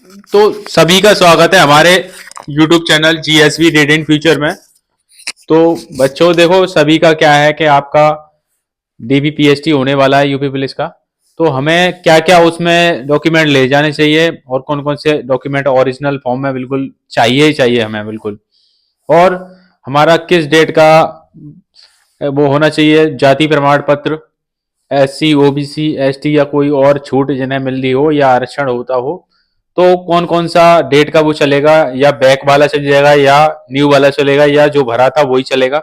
तो सभी का स्वागत है हमारे YouTube channel GSV radiant future में। तो बच्चों देखो, सभी का क्या है कि आपका DBPST होने वाला है यूपी पुलिस का। तो हमें क्या क्या उसमें डॉक्यूमेंट ले जाने चाहिए और कौन कौन से डॉक्यूमेंट ओरिजिनल फॉर्म में बिल्कुल चाहिए ही चाहिए हमें बिल्कुल। और हमारा किस डेट का वो होना चाहिए, जाति प्रमाण पत्र, SC OBC ST या कोई और छूट जिन्हें मिल रही हो या आरक्षण होता हो, तो कौन कौन सा डेट का वो चलेगा, या बैक वाला चल जाएगा या न्यू वाला चलेगा या जो भरा था वही चलेगा।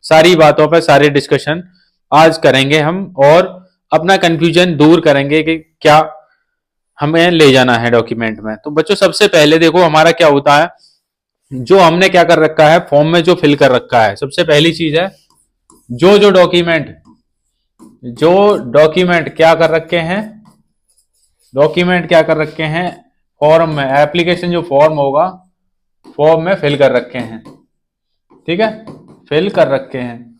सारी बातों पर सारे डिस्कशन आज करेंगे हम, और अपना कंफ्यूजन दूर करेंगे कि क्या हमें ले जाना है डॉक्यूमेंट में। तो बच्चों सबसे पहले देखो हमारा क्या होता है, जो हमने क्या कर रखा है फॉर्म में जो फिल कर रखा है, सबसे पहली चीज है जो डॉक्यूमेंट क्या कर रखे हैं, डॉक्यूमेंट क्या कर रखे हैं फॉर्म में, एप्लीकेशन जो फॉर्म होगा फॉर्म में फिल कर रखे हैं। ठीक है, फिल कर रखे हैं,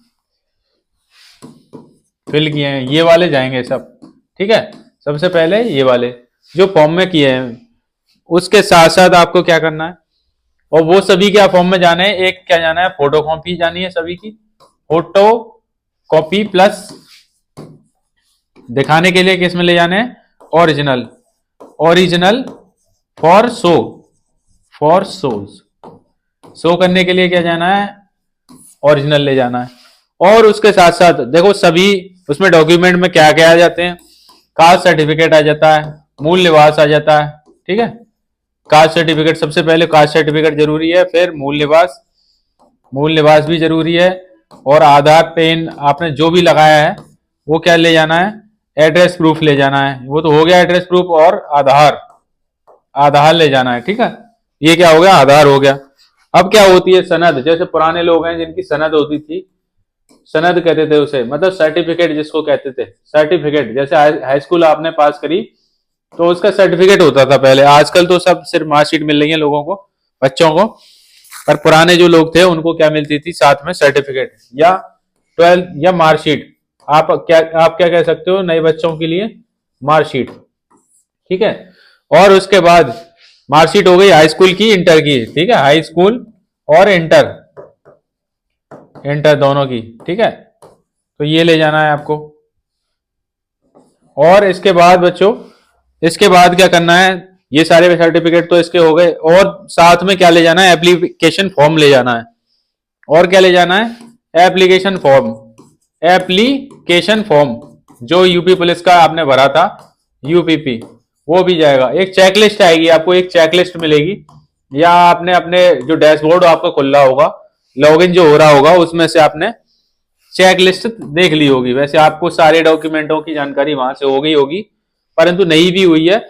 फिल किए हैं, ये वाले जाएंगे सब। ठीक है, सबसे पहले ये वाले जो फॉर्म में किए हैं, उसके साथ साथ आपको क्या करना है, और वो सभी क्या फॉर्म में जाने हैं, एक क्या जाना है, फोटो कॉपी जानी है सभी की। फोटो कॉपी प्लस दिखाने के लिए किस में ले जाने हैं, original, original for show, for show करने के लिए क्या जाना है, ओरिजिनल ले जाना है। और उसके साथ साथ देखो सभी उसमें डॉक्यूमेंट में क्या क्या आ जाते हैं, कास्ट सर्टिफिकेट आ जाता है, मूल निवास आ जाता है। ठीक है, कास्ट सर्टिफिकेट सबसे पहले, कास्ट सर्टिफिकेट जरूरी है, फिर मूल निवास, मूल निवास भी जरूरी है, और आधार पेन आपने जो भी लगाया है वो क्या ले जाना है, एड्रेस प्रूफ ले जाना है। वो तो हो गया एड्रेस प्रूफ, और आधार, आधार ले जाना है। ठीक है, ये क्या हो गया, आधार हो गया। अब क्या होती है सनद, जैसे पुराने लोग हैं जिनकी सनद होती थी, सनद कहते थे उसे, मतलब सर्टिफिकेट जिसको कहते थे, सर्टिफिकेट। जैसे हाई स्कूल आपने पास करी तो उसका सर्टिफिकेट होता था पहले, आजकल तो सब सिर्फ मार्कशीट मिल रही है लोगों को, बच्चों को। पर पुराने जो लोग थे उनको क्या मिलती थी साथ में, सर्टिफिकेट या 12 या मार्कशीट। आप क्या कह सकते हो नए बच्चों के लिए, मार्कशीट। ठीक है, और उसके बाद मार्कशीट हो गई हाई स्कूल की, इंटर की। ठीक है, हाई स्कूल और इंटर, इंटर दोनों की। ठीक है, तो ये ले जाना है आपको। और इसके बाद बच्चों, इसके बाद क्या करना है, ये सारे सर्टिफिकेट तो इसके हो गए, और साथ में क्या ले जाना है, एप्लीकेशन फॉर्म ले जाना है। और क्या ले जाना है, एप्लीकेशन फॉर्म, एप्लीकेशन फॉर्म जो यूपी पुलिस का आपने भरा था, यूपीपी, वो भी जाएगा। एक चेकलिस्ट आएगी आपको, एक चेकलिस्ट मिलेगी, या आपने अपने जो डैशबोर्ड आपका खुला होगा, लॉगिन जो हो रहा होगा, उसमें से आपने चेक लिस्ट देख ली होगी। वैसे आपको सारे डॉक्यूमेंटों की जानकारी वहां से हो गई होगी, परंतु नहीं भी हुई है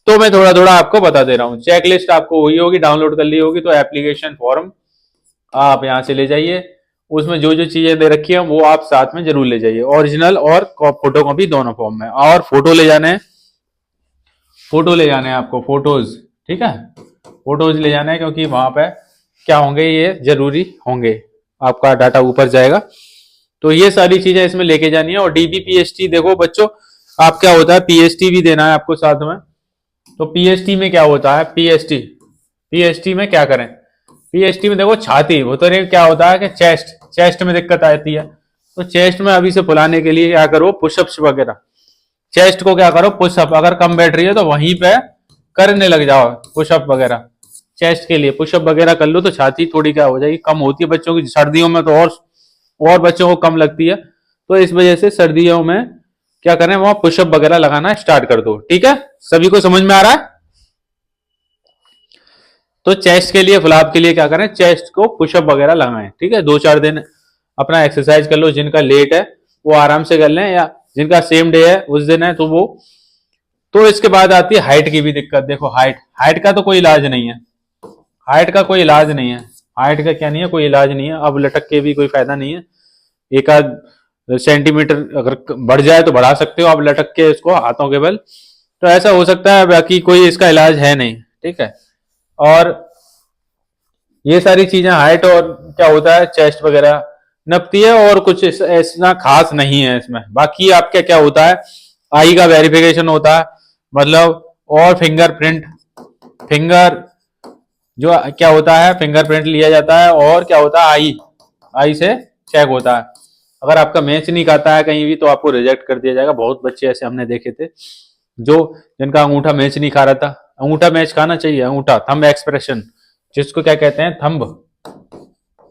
तो मैं थोड़ा थोड़ा आपको बता दे रहा हूँ। चेक लिस्ट आपको हुई होगी, डाउनलोड कर ली होगी, तो एप्लीकेशन फॉर्म आप यहाँ से ले जाइए। उसमें जो जो चीजें दे रखी है वो आप साथ में जरूर ले जाइए, ओरिजिनल और फोटो कॉपी दोनों फॉर्म में। और फोटो ले जाने हैं, फोटो ले जाने हैं आपको, फोटोज। ठीक है, फोटोज ले जाना है, क्योंकि वहां पे क्या होंगे, ये जरूरी होंगे, आपका डाटा ऊपर जाएगा। तो ये सारी चीजें इसमें लेके जानी है। और DBPST देखो बच्चों, आप क्या होता है, PST भी देना है आपको साथ में। तो PST में क्या होता है, PST में क्या करें, PST में देखो छाती, वो तो क्या होता है कि चेस्ट में दिक्कत आती है। तो चेस्ट में अभी से फुलाने के लिए क्या करो, पुशअप्स वगैरह, चेस्ट को क्या करो, पुशअप, अगर कम बैठ रही है तो वहीं पे करने लग जाओ पुशअप वगैरह। चेस्ट के लिए पुशअप वगैरह कर लो तो छाती थोड़ी क्या हो जाएगी, कम होती है। बच्चों की सर्दियों में तो और बच्चों को कम लगती है, तो इस वजह से सर्दियों में क्या करें, वहां पुशअप वगैरह लगाना स्टार्ट कर दो। ठीक है, सभी को समझ में आ रहा है। तो चेस्ट के लिए, फुलाब के लिए क्या करें, चेस्ट को पुशअप वगैरह लगाएं। ठीक है, 2-4 दिन अपना एक्सरसाइज कर लो। जिनका लेट है वो आराम से कर लें, या जिनका सेम डे है उस दिन है तो वो। तो इसके बाद आती है हाइट की भी दिक्कत। देखो हाइट, हाइट का तो कोई इलाज नहीं है, हाइट का कोई इलाज नहीं है, हाइट का क्या नहीं है, कोई इलाज नहीं है। अब लटक के भी कोई फायदा नहीं है, एक आध सेंटीमीटर अगर बढ़ जाए तो बढ़ा सकते हो आप लटक के इसको हाथों के बल, तो ऐसा हो सकता है, बाकी कोई इसका इलाज है नहीं। ठीक है, और ये सारी चीजें, हाइट और क्या होता है, चेस्ट वगैरह नपती है, और कुछ ऐसा खास नहीं है इसमें। बाकी आपका क्या होता है, आई का वेरिफिकेशन होता है, मतलब, और फिंगरप्रिंट, फिंगर जो क्या होता है, फिंगरप्रिंट लिया जाता है, और क्या होता है, आई से चेक होता है। अगर आपका मैच नहीं खाता है कहीं भी तो आपको रिजेक्ट कर दिया जाएगा। बहुत बच्चे ऐसे हमने देखे थे जो जिनका अंगूठा मैच नहीं खा रहा था। अंगूठा मैच खाना चाहिए, अंगूठा, थंब एक्सप्रेशन जिसको क्या कहते हैं,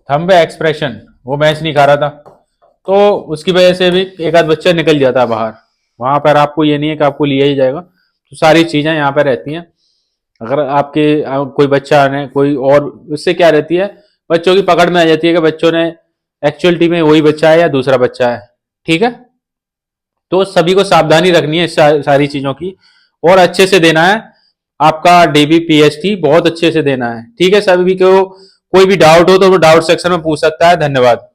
थंब एक्सप्रेशन, वो मैच नहीं खा रहा था, तो उसकी वजह से भी एक आध बच्चा निकल जाता है बाहर। वहां पर आपको ये नहीं है कि आपको लिया ही जाएगा, तो सारी चीजें यहाँ पर रहती हैं। अगर आपके कोई बच्चा ने कोई और, उससे क्या रहती है, बच्चों की पकड़ में आ जाती है कि बच्चों ने एक्चुअलिटी में वही बच्चा है या दूसरा बच्चा है। ठीक है, तो सभी को सावधानी रखनी है इस सारी चीजों की, और अच्छे से देना है आपका DBPST, बहुत अच्छे से देना है। ठीक है, सभी को कोई भी डाउट हो तो वो डाउट सेक्शन में पूछ सकता है। धन्यवाद।